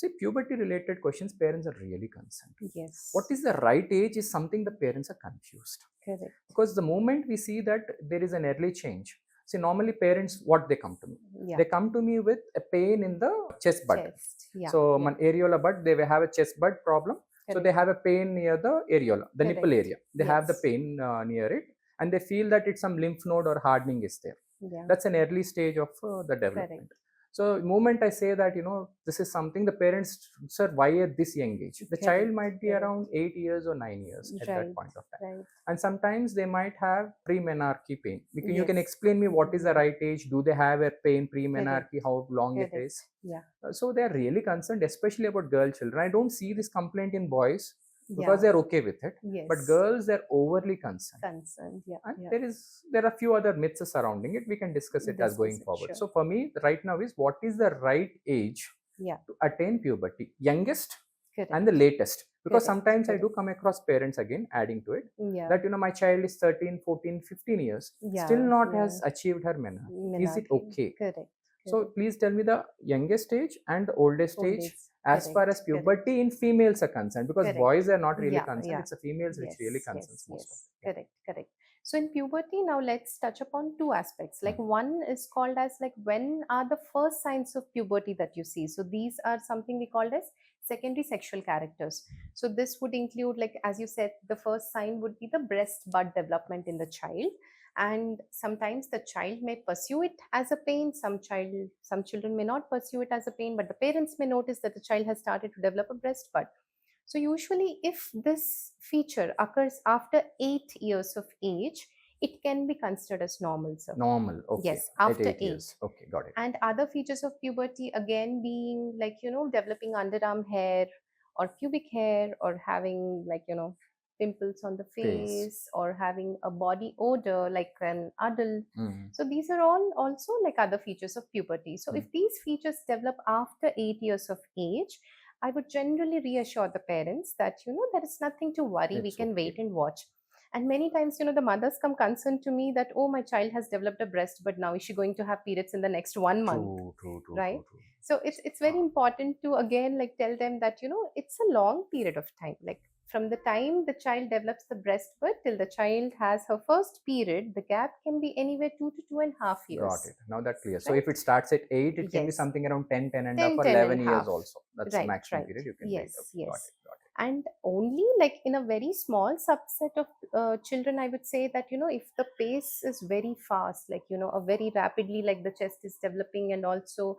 See, puberty related questions, parents are really concerned. Yes. What is the right age is something the parents are confused. Correct. Because the moment we see that there is an early change, see, normally parents, what they come to me? Yeah. They come to me with a pain in the chest bud. Chest. Yeah. So, yeah. areola bud, they will have a chest bud problem. So, Correct. they have a pain near the areola, the nipple Correct. area. They have the Yes. pain near it, and they feel that it's some lymph node or hardening is there. Yeah. That's an early stage of the development. Correct. So, the moment I say that, this is something the parents, sir, why at this young age? The Correct. child might be Correct. around 8 years or 9 years at Right. that point of time. Right. And sometimes they might have pre-menarche pain. You Yes. can explain me what is the right age? Do they have a pain pre-menarche? How long Correct. it is? Yeah. So they are really concerned, especially about girl children. I don't see this complaint in boys because Yeah. they're okay with it. Yes. But girls, they're overly concerned. Yeah. And yeah. there are a few other myths surrounding it. We can discuss it as going forward. Sure. So for me, right now is what is the right age Yeah. to attain puberty? Youngest Correct. and the latest. Because Correct. sometimes I do come across parents again adding to it Yeah. that my child is 13, 14, 15 years, Yeah. still not Yeah. has achieved her menarche. Is it okay? Correct. So please tell me the youngest age and the oldest age as Correct. far as puberty in females are concerned, because Correct. boys are not really Yeah, concerned. yeah. It's the females which Yes, really yes, concerns most of yes. them. Correct, correct. So in puberty, now let's touch upon two aspects. Like one is called as like when are the first signs of puberty that you see? So these are something we called as secondary sexual characters. So this would include, like as you said, the first sign would be the breast bud development in the child. And sometimes the child may pursue it as a pain. Some children may not pursue it as a pain, but the parents may notice that the child has started to develop a breast bud. So usually if this feature occurs after 8 years of age, it can be considered as normal, sir. Normal, okay. Yes, after at 8 years. Okay, got it. And other features of puberty again being like, developing underarm hair or pubic hair, or having like, pimples on the face, or having a body odor like an adult. So these are all also like other features of puberty. So if these features develop after 8 years of age, I would generally reassure the parents that, there is nothing to worry. We can wait and watch. And many times, the mothers come concerned to me that, oh, my child has developed a breast, but now is she going to have periods in the next 1 month? True, right? True. So it's very important to again like tell them that, it's a long period of time. Like from the time the child develops the breast bud till the child has her first period, the gap can be anywhere 2 to 2.5 years. Got it. Now that's clear. Right? So if it starts at 8, it can be something around 10 and a half, or 11 years also. That's the maximum period you can wait. Okay, Yes. Got it. And only like in a very small subset of children, I would say that, if the pace is very fast, like, a very rapidly, like the chest is developing and also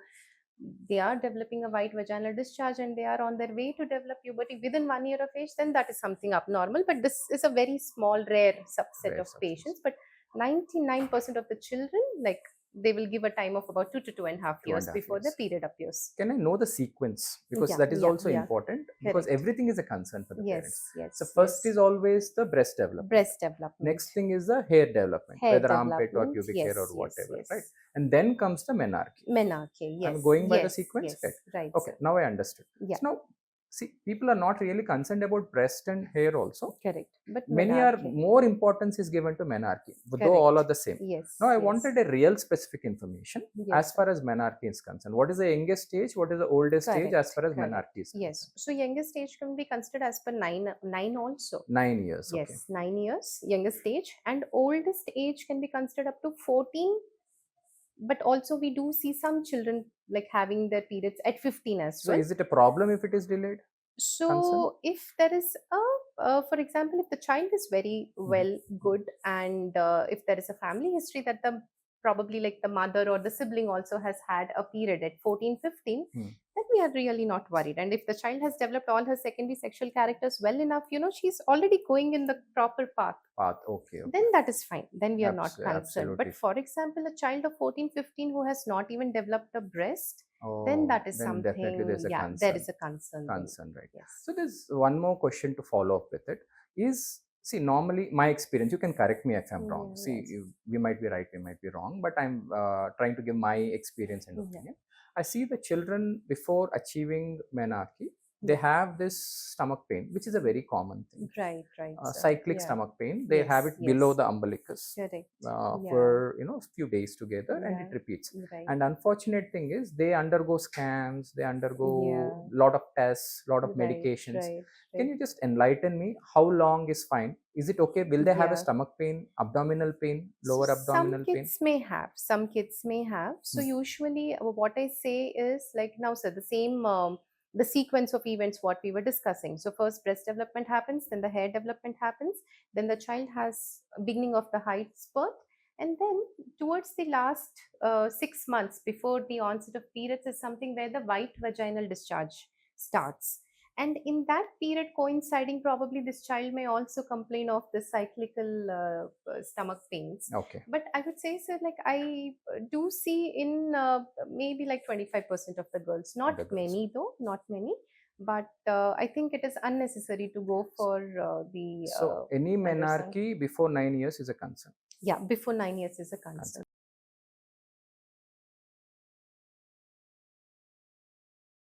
they are developing a white vaginal discharge and they are on their way to develop puberty within 1 year of age, then that is something abnormal. But this is a very small, rare subset of patients. But 99% of the children, like, they will give a time of about 2 to 2.5 years before the period appears. Can I know the sequence? Because that is also important. Because everything is a concern for the parents. Yes. So first is always the breast development. Next thing is the hair development, whether armpit or pubic hair or whatever, right? And then comes the menarche. Yes. I'm going by the sequence? Yes. Right. Okay, now I understood. Yeah. So now, see, people are not really concerned about breast and hair also. Correct. But many are more importance is given to menarche, though all are the same. Yes. Now I wanted a real specific information as far as menarche is concerned. What is the youngest stage? What is the oldest stage as far as menarche is concerned? Yes. So youngest stage can be considered as per 9 also. 9 years. Yes, okay. 9 years, youngest age, and oldest age can be considered up to 14. But also we do see some children like having their periods at 15 as well. So is it a problem if it is delayed? So if there is for example, if the child is very well good, and if there is a family history that probably like the mother or the sibling also has had a period at 14, 15, then we are really not worried. And if the child has developed all her secondary sexual characters well enough, she's already going in the proper path. Okay. Then that is fine. Then we are not concerned. But for example, a child of 14, 15 who has not even developed a breast, then that is something, definitely there's a concern. There is a concern. Right. Yes. So there's one more question to follow up with it is, see, normally my experience, you can correct me if I'm wrong. See, we might be right, we might be wrong, but I'm trying to give my experience and opinion. I see the children before achieving menarche, they have this stomach pain, which is a very common thing. Right, right, sir. Cyclic Yeah. stomach pain, they have Yes, it below yes. the umbilicus Correct. for Yeah. few days together, and Yeah. it repeats. Right. And unfortunate thing is they undergo scans, they undergo Yeah. lot of tests, lot of Right, medications. right, Can right. you just enlighten me how long is fine? Is it okay? Will they have a Yeah. stomach pain, abdominal pain, So lower some abdominal pain? kids may have, some kids may have. So Hmm. usually what I say is like now, sir, the same the sequence of events what we were discussing. So first breast development happens, then the hair development happens, then the child has beginning of the height spurt, and then towards the last 6 months before the onset of periods is something where the white vaginal discharge starts. And in that period coinciding, probably this child may also complain of the cyclical stomach pains. Okay. But I would say, sir, like I do see in maybe like 25% of the girls, not The girls. many though, not many. But I think it is unnecessary to go for the So any ultrasound. menarche before 9 years is a concern. Yeah, before 9 years is a concern.